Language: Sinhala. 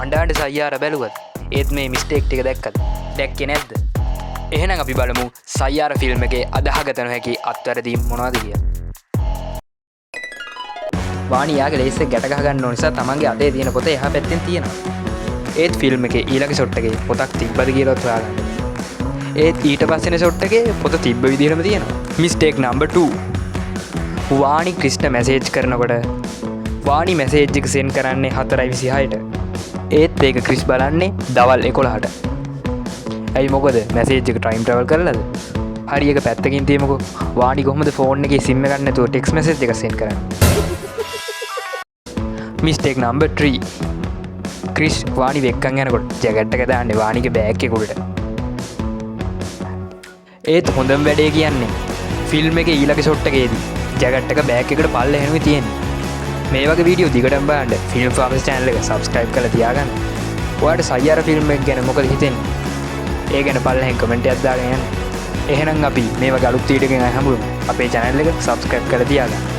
අඬාට සයියාර බැලුවත් ඒත් මේ මිස්ටේක් ටික දැක්කද? දැක්කේ නැද්ද? එහෙනම් අපි බලමු සයියාර ෆිල්ම් එකේ අදහගත නොහැකි අත්වැරදීම් මොනවද කියලා. වාණි යාගේ ලේස් එක ගැට ගහ ගන්න ඕන නිසා තමන්ගේ අතේ තියෙන පොත එහා පැත්තෙන් තියෙනවා. ඒත් ෆිල්ම් එකේ ඊළඟ ෂොට් එකේ පොතක් තිබ්බද කියලාත් හොයාගන්න. ඒත් ඊට පස්සේනේ ෂොට් එකේ පොත තිබ්බ විදිහටම තියෙනවා. Mistake number 2. වාණි ක්‍රිෂ්ට මැසේජ් කරනකොට වාණි මැසේජ් එක සෙන්ඩ් කරන්නේ 4:26ට. ඒත් ඒක ක්‍රිස් බලන්නේ දවල් 11ට. ඇයි මොකද මැසේජ් එක ටයිම් ට්‍රැවල් කරලාද? හරි එක පැත්තකින් තියමුකෝ. වාණි කොහොමද ෆෝන් එකේ SIM එකක් නැතුව ටෙක්ස්ට් මැසේජ් එක සෙන්ඩ් කරන්නේ? Mistake number 3. ක්‍රිස් වාණි වෙක්කන් යනකොට ජැකට් එක දාන්නේ වාණිගේ බෑග් එකේ උඩට. ඒත් හොඳම වැඩේ කියන්නේ ෆිල්ම් එකේ ඊළඟ ෂොට් එකේදී ජැකට් එක බෑග් එකට පල්ලෙහෙනුයි තියෙන්නේ. මේ වගේ වීඩියෝ දිගටම බලන්න ෆිල්ම් ෆාමස් channel එක subscribe කරලා තියාගන්න. ඔයාලට සයියාර ෆිල්ම් එක ගැන මොකද හිතෙන්නේ? ඒ ගැන පල්ලෙහෙන් කමෙන්ට් එකක් දාගෙන යන්න. එහෙනම් අපි මේ වගේ අලුත් වීඩියෝ එකකින් ආයෙ හම්බුවෙමු. අපේ channel එක subscribe කරලා තියාගන්න.